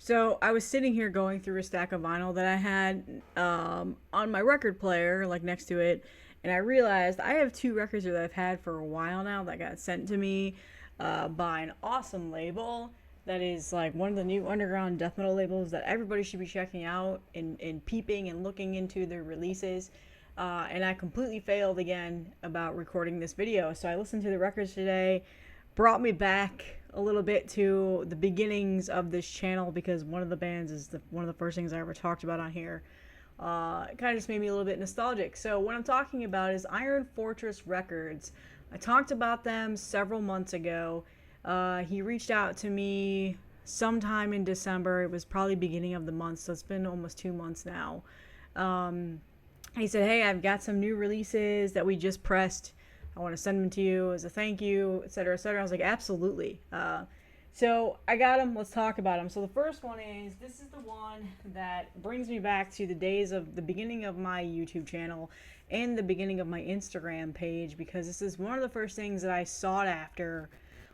So I was sitting here going through a stack of vinyl that I had on my record player, like next to it, and I realized I have two records that I've had for a while now that got sent to me by an awesome label that is like one of the new underground death metal labels that everybody should be checking out and peeping and looking into their releases. And I completely failed again about recording this video. So I listened to the records today, brought me back a little bit to the beginnings of this channel because one of the bands is one of the first things I ever talked about on here. It kind of just made me a little bit nostalgic. So what I'm talking about is Iron Fortress Records. I talked about them several months ago. He reached out to me sometime in December. It was probably beginning of the month, so it's been almost 2 months now. He said, "Hey, I've got some new releases that we just pressed. I want to send them to you as a thank you, etc., etc." I was like, "Absolutely." So I got them. Let's talk about them. So the first one is, this is the one that brings me back to the days of the beginning of my YouTube channel and the beginning of my Instagram page, because this is one of the first things that I sought after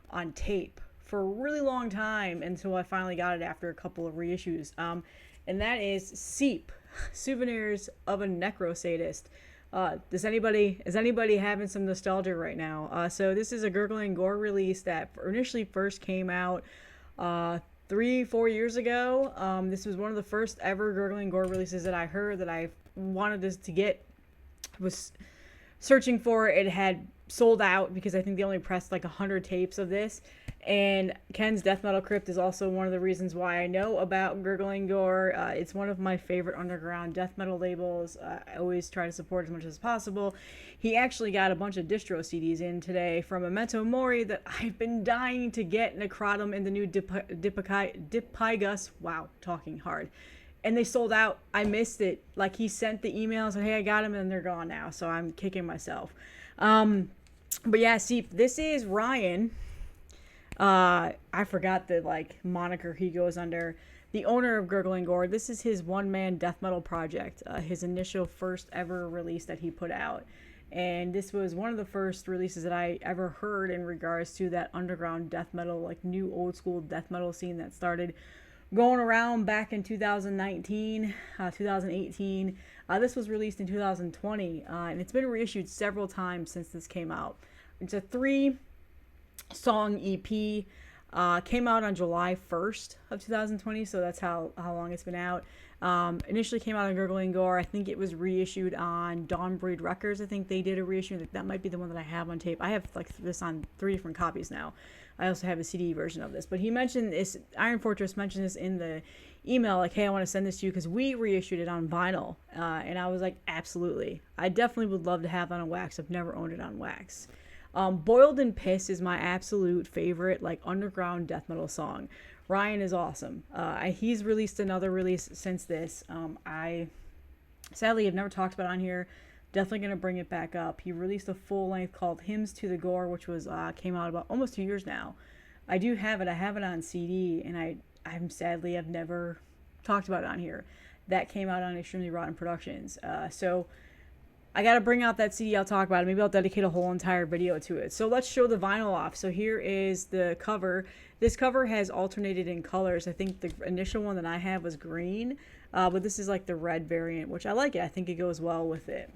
on tape for a really long time until I finally got it after a couple of reissues. And that is Seep, Souvenirs of a Necrosadist. Is anybody having some nostalgia right now? So this is a Gurgling Gore release that initially first came out 3-4 years ago. This was one of the first ever Gurgling Gore releases that I heard that I wanted to get. Was searching for it. It had sold out because I think they only pressed like 100 tapes of this. And Ken's Death Metal Crypt is also one of the reasons why I know about Gurgling Gore. It's one of my favorite underground death metal labels. I always try to support as much as possible. He actually got a bunch of distro CDs in today from Memento Mori that I've been dying to get, Necrotum and the new Dipigus. Wow, talking hard. And they sold out. I missed it. Like, he sent the email and said, "Hey, I got them," and they're gone now. So I'm kicking myself. But yeah, see, this is Ryan. I forgot the like moniker he goes under. The owner of Gurgling Gore. This is his one-man death metal project. His initial first ever release that he put out. And this was one of the first releases that I ever heard in regards to that underground death metal, like new old school death metal scene that started going around back in 2019, 2018. This was released in 2020, and it's been reissued several times since this came out. It's a 3-song EP. Came out on July 1st of 2020, so that's how long it's been out. Initially came out on Gurgling Gore. I think it was reissued on Dawnbreed Records. I think they did a reissue. That might be the one that I have on tape. I have like this on 3 different copies now. I also have a CD version of this. But he mentioned this, Iron Fortress mentioned this in the email, like, "Hey, I want to send this to you because we reissued it on vinyl." And I was like, absolutely. I definitely would love to have it on wax. I've never owned it on wax. Boiled in Piss is my absolute favorite, like, underground death metal song. Ryan is awesome. He's released another release since this. I sadly have never talked about it on here. Definitely going to bring it back up. He released a full length called Hymns to the Gore, which was came out about almost 2 years now. I do have it. I have it on CD, and I'm sadly have never talked about it on here. That came out on Extremely Rotten Productions. So I got to bring out that CD. I'll talk about it. Maybe I'll dedicate a whole entire video to it. So let's show the vinyl off. So here is the cover. This cover has alternated in colors. I think the initial one that I have was green, but this is like the red variant, which I like it. I think it goes well with it.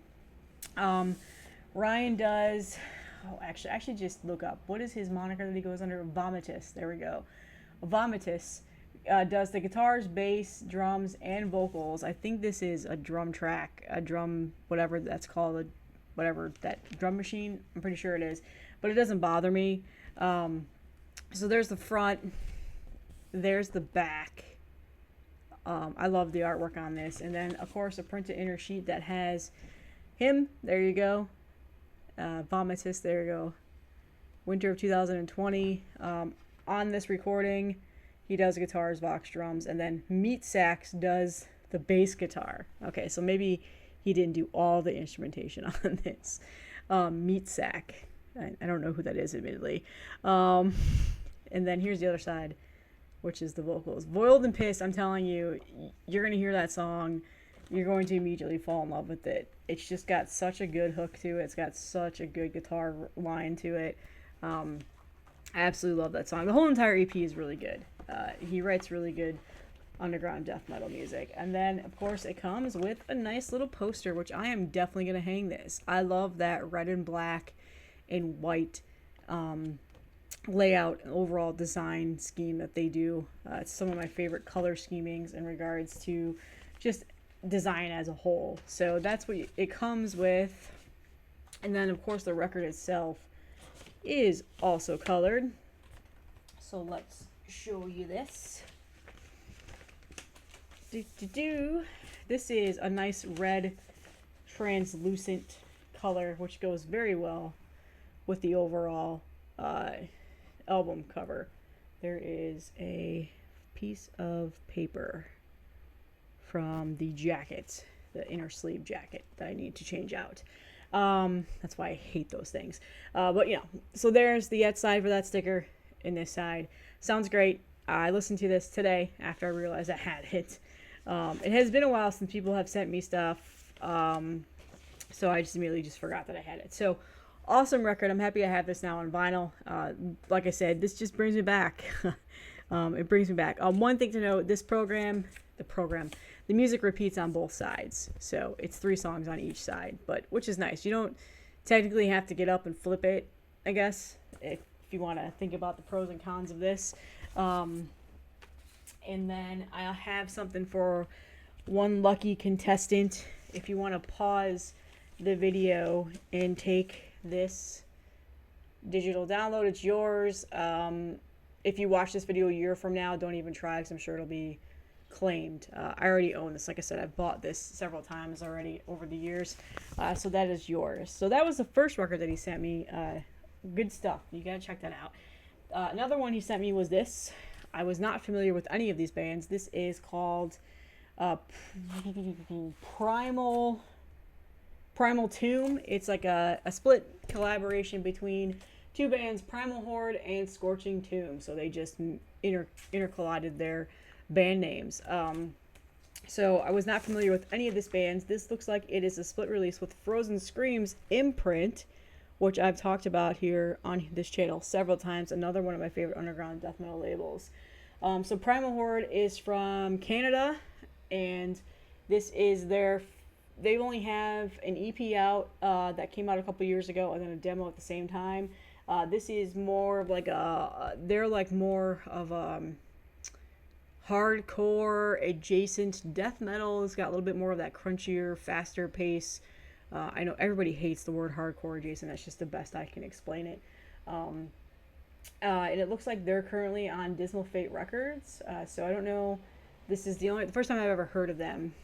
Ryan does, actually just look up, what is his moniker that he goes under? Vomitus. There we go. Vomitus does the guitars, bass, drums, and vocals. I think this is a drum track, a drum, whatever that's called, whatever that drum machine. I'm pretty sure it is, but it doesn't bother me. So there's the front, there's the back. I love the artwork on this. And then, of course, a printed inner sheet that has him. There you go. Vomitus, there you go. Winter of 2020. On this recording, he does guitars, vox, drums, and then Meat Sax does the bass guitar. Okay, so maybe he didn't do all the instrumentation on this. Meat Sack. I don't know who that is, admittedly. And then here's the other side, which is the vocals. Boiled and Piss, I'm telling you, you're going to hear that song. You're going to immediately fall in love with it. It's just got such a good hook to it. It's got such a good guitar line to it. I absolutely love that song. The whole entire EP is really good. He writes really good underground death metal music. And then, of course, it comes with a nice little poster, which I am definitely going to hang this. I love that red and black and white layout and overall design scheme that they do. It's some of my favorite color schemings in regards to just design as a whole. So that's what it comes with. And then, of course, the record itself is also colored. So let's show you this. This is a nice red translucent color, which goes very well with the overall album cover. There is a piece of paper from the jacket, the inner sleeve jacket, that I need to change out. That's why I hate those things. But you know, so there's the yet side for that sticker, and this side. Sounds great. I listened to this today after I realized I had it. It has been a while since people have sent me stuff, so I just immediately forgot that I had it. So, awesome record. I'm happy I have this now on vinyl. Like I said, this just brings me back. It brings me back. One thing to note, the music repeats on both sides. So, it's 3 songs on each side, but which is nice. You don't technically have to get up and flip it, I guess, if you want to think about the pros and cons of this. And then I'll have something for one lucky contestant. If you want to pause the video and take this digital download, it's yours. If you watch this video a year from now, don't even try, because I'm sure it'll be claimed. I already own this. Like I said, I've bought this several times already over the years. So that is yours. So that was the first record that he sent me. Good stuff. You gotta check that out. Another one he sent me was this. I was not familiar with any of these bands. This is called Primal Tomb. It's like a split collaboration between 2 bands, Primal Horde and Scorching Tomb. So they just intercollided their band names. So I was not familiar with any of these bands. This looks like it is a split release with Frozen Scream's imprint, which I've talked about here on this channel several times. Another one of my favorite underground death metal labels. So Primal Horde is from Canada, and this is they only have an EP out that came out a couple years ago, and then a demo at the same time. This is more of like they're like more of hardcore adjacent death metal. It's got a little bit more of that crunchier, faster pace. I know everybody hates the word hardcore adjacent. That's just the best I can explain it. And it looks like they're currently on Dismal Fate Records. So I don't know. This is the first time I've ever heard of them.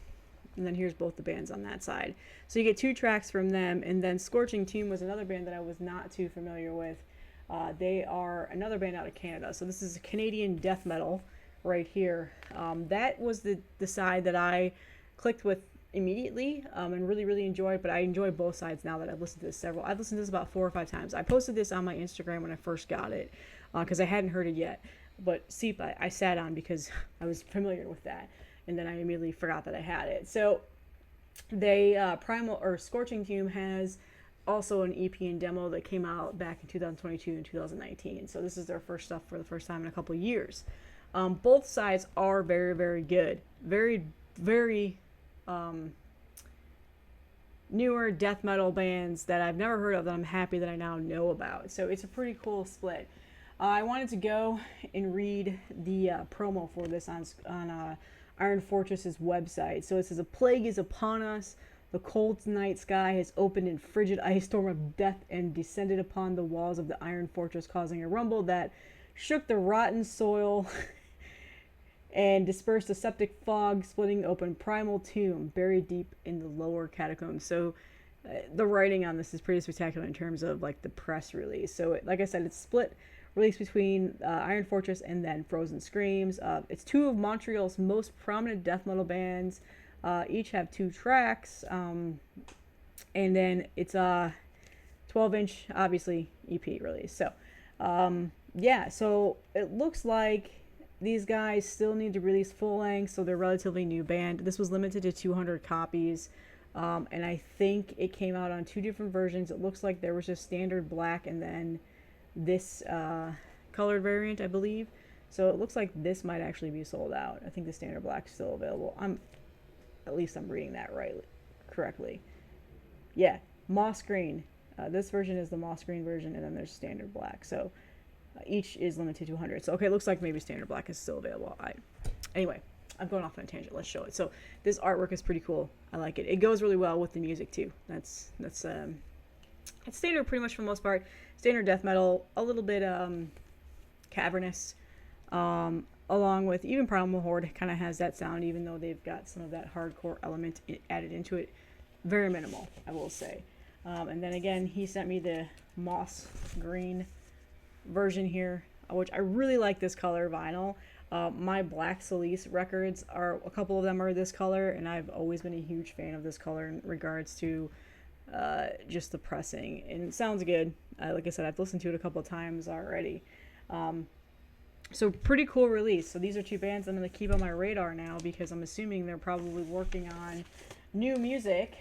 And then here's both the bands on that side. So you get 2 tracks from them. And then Scorching Tomb was another band that I was not too familiar with. They are another band out of Canada. So this is a Canadian death metal right here. That was the side that I clicked with immediately and really enjoyed, but I enjoy both sides now that I've listened to this I've listened to this about 4 or 5 times. I posted this on my Instagram when I first got it because I hadn't heard it yet, but Seep I sat on because I was familiar with that, and then I immediately forgot that I had it. So they Scorching Tomb has also an EP and demo that came out back in 2022 and 2019. So this is their first stuff for the first time in a couple years. Both sides are very good, very newer death metal bands that I've never heard of that I'm happy that I now know about. So it's a pretty cool split. I wanted to go and read the promo for this on Iron Fortress's website. So it says, "A plague is upon us. The cold night sky has opened in frigid ice storm of death and descended upon the walls of the Iron Fortress, causing a rumble that shook the rotten soil and dispersed a septic fog, splitting open Primal Tomb, buried deep in the lower catacombs." So the writing on this is pretty spectacular in terms of like the press release. So like I said, it's split release between Iron Fortress and then Frozen Screams. It's 2 of Montreal's most prominent death metal bands. Each have 2 tracks, and then it's a 12-inch, obviously, EP release. So yeah, so it looks like these guys still need to release full length, so they're a relatively new band. This was limited to 200 copies, and I think it came out on 2 different versions. It looks like there was just standard black and then this colored variant, I believe. So it looks like this might actually be sold out. I think the standard black is still available. At least I'm reading that correctly. Yeah, moss green. This version is the moss green version, and then there's standard black. So each is limited to 100. So okay, it looks like maybe standard black is still available. Anyway, I'm going off on a tangent. Let's show it. So this artwork is pretty cool. I like it. It goes really well with the music too. It's standard pretty much for the most part. Standard death metal, a little bit cavernous, along with even Primal Horde kind of has that sound, even though they've got some of that hardcore element added into it. Very minimal, I will say. And then again, he sent me the moss green version here, which I really like this color vinyl. My Black Solace records a couple of them are this color, and I've always been a huge fan of this color in regards to just the pressing, and it sounds good. Like I said, I've listened to it a couple of times already. So pretty cool release. So these are two bands I'm going to keep on my radar now, because I'm assuming they're probably working on new music.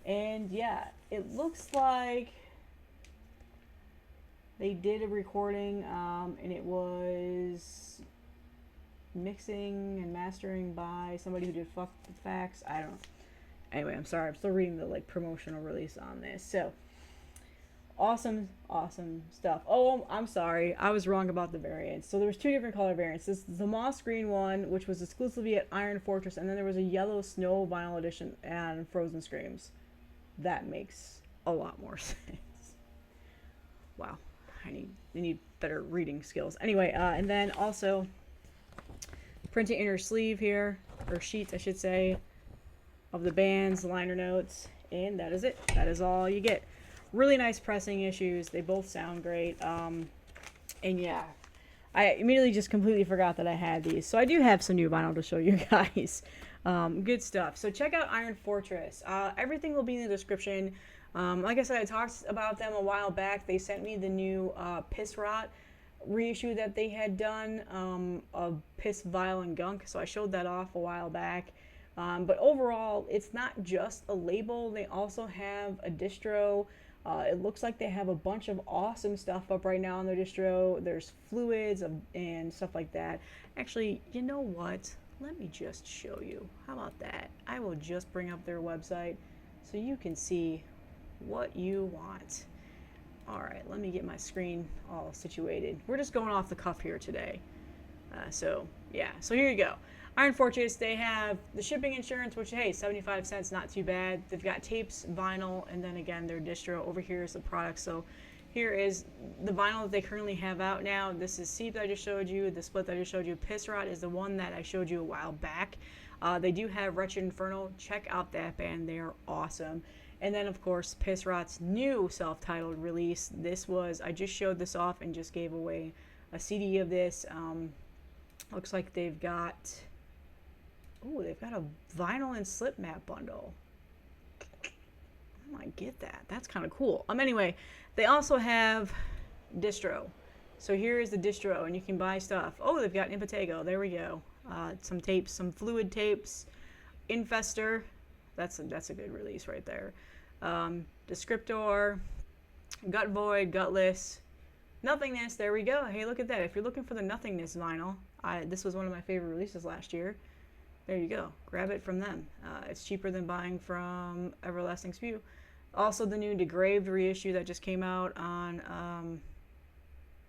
And yeah, it looks like they did a recording, and it was mixing and mastering by somebody who did Fuck the Facts. I don't know. Anyway, I'm sorry. I'm still reading the promotional release on this. So awesome stuff. Oh, I'm sorry. I was wrong about the variants. So there was two different color variants. This is the moss green one, which was exclusively at Iron Fortress, and then there was a yellow snow vinyl edition and Frozen Screams. That makes a lot more sense. Wow. I need better reading skills. Anyway, and then also printed inner sleeve here, or sheets I should say, of the band's liner notes, and that is it. That is all you get. Really nice pressing issues. They both sound great. And yeah, I immediately just completely forgot that I had these. So I do have some new vinyl to show you guys. Good stuff. So check out Iron Fortress. Everything will be in the description. Like I said, I talked about them a while back. They sent me the new Piss Rot reissue that they had done of Piss, Vile, and Gunk. So I showed that off a while back. But overall, it's not just a label. They also have a distro. It looks like they have a bunch of awesome stuff up right now on their distro. There's fluids and stuff like that. Actually, you know what? Let me just show you. How about that? I will just bring up their website so you can see what you want. All right, let me get my screen all situated. We're just going off the cuff here today. So here you go. Iron Fortress, they have the shipping insurance, which, hey, 75 cents, not too bad. They've got tapes, vinyl, and then again, their distro. Over here is the product. So here is the vinyl that they currently have out now. This is Seep that I just showed you. The split that I just showed you. Piss Rot is the one that I showed you a while back. They do have Wretched Inferno. Check out that band. They are awesome. And then, of course, Piss Rot's new self-titled release. I just showed this off and just gave away a CD of this. Looks like they've got a vinyl and slip mat bundle. I might get that. That's kind of cool. Anyway, they also have distro. So here is the distro, and you can buy stuff. Oh, they've got Impetigo. There we go. Some tapes, some fluid tapes. Infestor. That's a good release right there. Descriptor. Gut Void. Gutless. Nothingness. There we go. Hey, look at that. If you're looking for the Nothingness vinyl, this was one of my favorite releases last year. There you go. Grab it from them. It's cheaper than buying from Everlasting Spew. Also, the new Degraved reissue that just came out on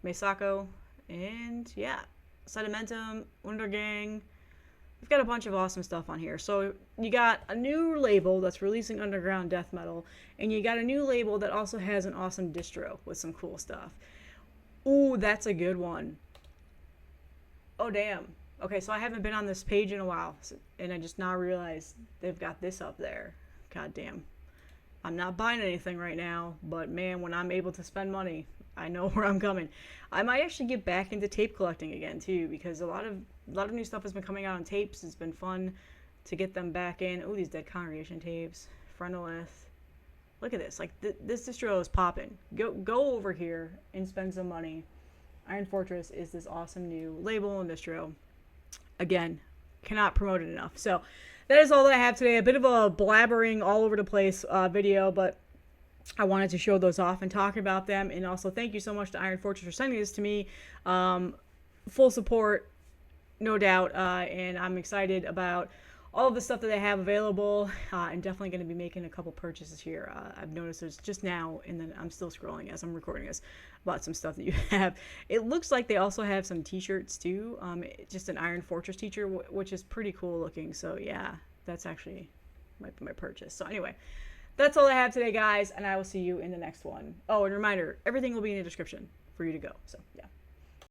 Meisako. And yeah, Sedimentum, Undergang. We've got a bunch of awesome stuff on here. So you got a new label that's releasing underground death metal, and you got a new label that also has an awesome distro with some cool stuff. Ooh, that's a good one. Oh, damn. Okay, so I haven't been on this page in a while, and I just now realized they've got this up there. God damn. I'm not buying anything right now, but man, when I'm able to spend money, I know where I'm coming. I might actually get back into tape collecting again too, because a lot of new stuff has been coming out on tapes. It's been fun to get them back in. Oh, these Dead Congregation tapes. Friendleth. Look at this. Like this distro is popping. Go over here and spend some money. Iron Fortress is this awesome new label and distro. Again, cannot promote it enough. So that is all that I have today. A bit of a blabbering all over the place video, but I wanted to show those off and talk about them. And also, thank you so much to Iron Fortress for sending this to me. Full support, no doubt. And I'm excited about all of the stuff that they have available. I'm definitely going to be making a couple purchases here. I've noticed there's just now, and then I'm still scrolling as I'm recording this, about some stuff that you have. It looks like they also have some t-shirts too. Just an Iron Fortress t-shirt, which is pretty cool looking. So yeah, that's actually might be my purchase. So anyway, that's all I have today, guys, and I will see you in the next one. Oh, and reminder, everything will be in the description for you to go. So yeah.